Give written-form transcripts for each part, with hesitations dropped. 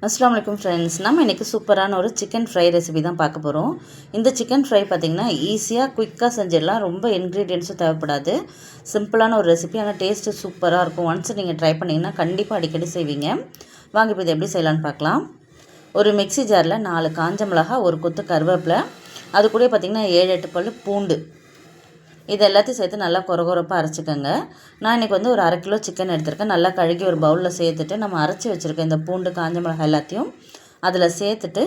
அஸ்ஸலாமு அலைக்கும் ஃப்ரெண்ட்ஸ், நம்ம இன்றைக்கி சூப்பரான ஒரு சிக்கன் ஃப்ரை ரெசிபி தான் பார்க்க போகிறோம். இந்த சிக்கன் ஃப்ரை பார்த்திங்கன்னா ஈஸியாக குயிக்காக செஞ்சிடலாம். ரொம்ப இன்க்ரீடியன்ஸும் தேவைப்படாது. சிம்பிளான ஒரு ரெசிபி, ஆனால் டேஸ்ட்டு சூப்பராக இருக்கும். ஒன்ஸ் நீங்கள் ட்ரை பண்ணிங்கன்னா கண்டிப்பாக அடிக்கடி செய்வீங்க. வாங்க இப்போ இது எப்படி செய்யலான்னு பார்க்கலாம். ஒரு மிக்ஸி ஜாரில் 4 காஞ்ச மிளகா, ஒரு கொத்து கருவேப்பிலை, அது கூட பார்த்திங்கன்னா 7-8 பல் பூண்டு, இது எல்லாத்தையும் சேர்த்து நல்லா கொரகொரப்பாக அரைச்சிக்கோங்க. நான் இன்றைக்கி வந்து ஒரு 1/2 கிலோ சிக்கன் எடுத்திருக்கேன். நல்லா கழுகி ஒரு பவுலில் சேர்த்துட்டு நம்ம அரைச்சி வச்சுருக்கேன் இந்த பூண்டு காஞ்ச மிளகாய் எல்லாத்தையும் அதில் சேர்த்துட்டு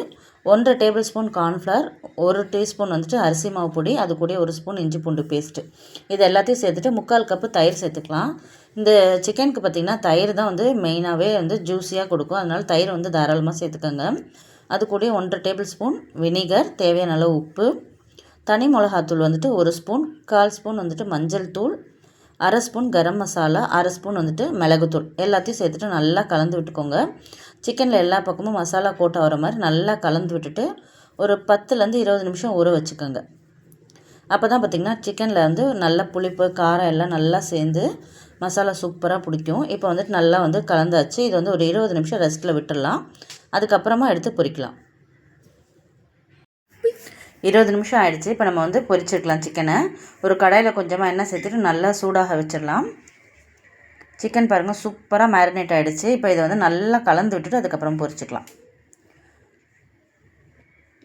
1 டேபிள் ஸ்பூன் கார்ன்ஃப்ளவர், 1 டீஸ்பூன் வந்துட்டு அரிசி மாவு பொடி, அது கூட 1 ஸ்பூன் இஞ்சி பூண்டு பேஸ்ட்டு, இது எல்லாத்தையும் சேர்த்துட்டு 3/4 கப்பு தயிர் சேர்த்துக்கலாம். இந்த சிக்கனுக்கு பார்த்திங்கன்னா தயிர் தான் வந்து மெயினாகவே வந்து ஜூஸியாக கொடுக்கும். அதனால் தயிர் வந்து தாராளமாக சேர்த்துக்கோங்க. அது கூட 1 டேபிள் ஸ்பூன் வினிகர், தேவையான அளவு உப்பு, தனி மிளகாத்தூள் வந்துட்டு 1 ஸ்பூன், 1/4 ஸ்பூன் வந்துட்டு மஞ்சள் தூள், 1/2 ஸ்பூன் கரம் மசாலா, 1/2 ஸ்பூன் வந்துட்டு மிளகுத்தூள் எல்லாத்தையும் சேர்த்துட்டு நல்லா கலந்து விட்டுக்கோங்க. சிக்கனில் எல்லா பக்கமும் மசாலா கோட்டை வர மாதிரி நல்லா கலந்து விட்டுட்டு ஒரு 10லேருந்து 20 நிமிஷம் ஊற வச்சுக்கோங்க. அப்போ தான் பார்த்திங்கன்னா சிக்கனில் வந்து நல்ல புளிப்பு காரம் எல்லாம் நல்லா சேர்ந்து மசாலா சூப்பராக பிடிக்கும். இப்போ வந்துட்டு நல்லா வந்து கலந்தாச்சு. இது வந்து ஒரு 20 நிமிஷம் ரெஸ்ட்டில் விட்டுடலாம். அதுக்கப்புறமா எடுத்து பொரிக்கலாம். 20 நிமிஷம் ஆகிடுச்சு. இப்போ நம்ம வந்து பொரிச்சிருக்கலாம் சிக்கனை. ஒரு கடாயில் கொஞ்சமாக எண்ணெய் சேர்த்துட்டு நல்லா சூடாக வச்சிடலாம். சிக்கன் பாருங்கள் சூப்பராக மேரினேட் ஆகிடுச்சு. இப்போ இதை வந்து நல்லா கலந்து விட்டுட்டு அதுக்கப்புறம் பொரிச்சிக்கலாம்.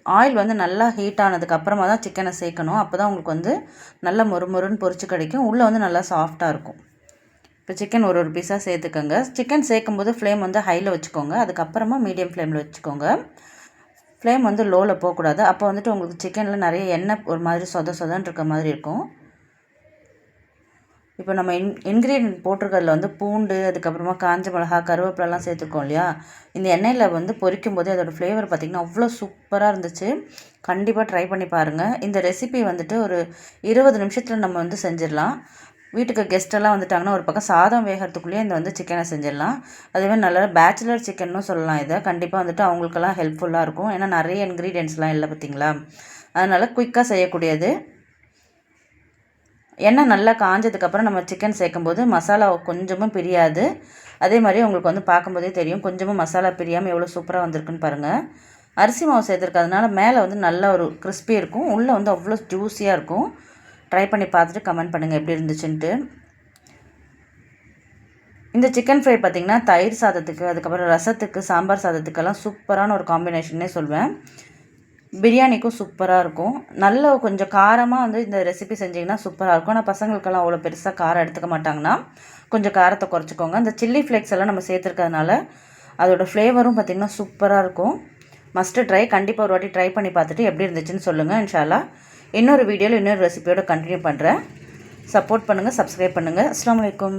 ஆயில் வந்து நல்லா ஹீட் ஆனதுக்கப்புறமா தான் சிக்கனை சேர்க்கணும். அப்போ தான் உங்களுக்கு வந்து நல்லா மொறுமொறுன்னு பொரிச்சு கிடைக்கும். உள்ளே வந்து நல்லா சாஃப்டாக இருக்கும். இப்போ சிக்கன் ஒரு பீஸாக சேர்த்துக்கோங்க. சிக்கன் சேர்க்கும்போது ஃப்ளேம் வந்து ஹையில் வச்சுக்கோங்க. அதுக்கப்புறமா மீடியம் ஃப்ளேமில் வச்சுக்கோங்க. ஃப்ளேம் வந்து லோவில் போகக்கூடாது. அப்போ வந்துட்டு உங்களுக்கு சிக்கனில் நிறைய எண்ணெய் ஒரு மாதிரி சொதன்னு இருக்க மாதிரி இருக்கும். இப்போ நம்ம இன்க்ரீடியன்ட் போட்டிருக்கிறதுல வந்து பூண்டு, அதுக்கப்புறமா காஞ்ச மிளகா, கருவேப்பிலெலாம் சேர்த்துருக்கோம் இல்லையா. இந்த எண்ணெயில் வந்து பொரிக்கும் போது அதோடய ஃப்ளேவர் பார்த்திங்கன்னா அவ்வளோ சூப்பராக இருந்துச்சு. கண்டிப்பாக ட்ரை பண்ணி பாருங்கள். இந்த ரெசிபி வந்துட்டு ஒரு 20 நிமிஷத்தில் நம்ம வந்து செஞ்சிடலாம். வீட்டுக்கு கெஸ்ட்டெல்லாம் வந்துட்டாங்கன்னா ஒரு பக்கம் சாதம் வேகிறதுக்குள்ளேயே இந்த வந்து சிக்கனை செஞ்சிடலாம். அதேமாதிரி நல்லா பேச்சுலர் சிக்கன்னு சொல்லலாம். இதை கண்டிப்பாக வந்துட்டு அவங்களுக்கெல்லாம் ஹெல்ப்ஃபுல்லாக இருக்கும். ஏன்னா நிறைய இன்க்ரீடியன்ட்ஸ்லாம் இல்லை பார்த்திங்களா. அதனால் குயிக்காக செய்யக்கூடியது. எண்ணெய் நல்லா காஞ்சதுக்கப்புறம் நம்ம சிக்கன் சேர்க்கும்போது மசாலா கொஞ்சமும் பிரியாது. அதே மாதிரி உங்களுக்கு வந்து பார்க்கும்போதே தெரியும் கொஞ்சமும் மசாலா பிரியாமல் எவ்வளோ சூப்பராக வந்திருக்குன்னு பாருங்கள். அரிசி மாவு சேர்த்துருக்கிறதுனால மேலே வந்து நல்ல ஒரு கிறிஸ்பி இருக்கும். உள்ளே வந்து அவ்வளோ ஜூஸியாக இருக்கும். ட்ரை பண்ணி பார்த்துட்டு கமெண்ட் பண்ணுங்கள் எப்படி இருந்துச்சுன்ட்டு. இந்த சிக்கன் ஃப்ரை பார்த்திங்கன்னா தயிர் சாதத்துக்கு, அதுக்கப்புறம் ரசத்துக்கு, சாம்பார் சாதத்துக்கெல்லாம் சூப்பரான ஒரு காம்பினேஷன்னே சொல்வேன். பிரியாணிக்கும் சூப்பராக இருக்கும். நல்ல கொஞ்சம் காரமாக வந்து இந்த ரெசிபி செஞ்சிங்கன்னா சூப்பராக இருக்கும். ஆனால் பசங்களுக்கெல்லாம் அவ்வளோ பெருசாக காரம் எடுத்துக்க மாட்டாங்கன்னா கொஞ்சம் காரத்தை குறைச்சிக்கோங்க. இந்த சில்லி ஃப்ளேக்ஸ் எல்லாம் நம்ம சேர்த்துருக்கிறதுனால அதோடய ஃப்ளேவரும் பார்த்திங்கன்னா சூப்பராக இருக்கும். Must try. கண்டிப்பாக ஒரு வாட்டி ட்ரை பண்ணி பார்த்துட்டு எப்படி இருந்துச்சுன்னு சொல்லுங்கள். இன்ஷா அல்லாஹ் இன்னொரு வீடியோவில் இன்னொரு ரெசிபியோட கண்டினியூ பண்ணுறேன். சப்போர்ட் பண்ணுங்கள், சப்ஸ்கிரைப் பண்ணுங்கள். அஸ்ஸலாமு அலைக்கும்.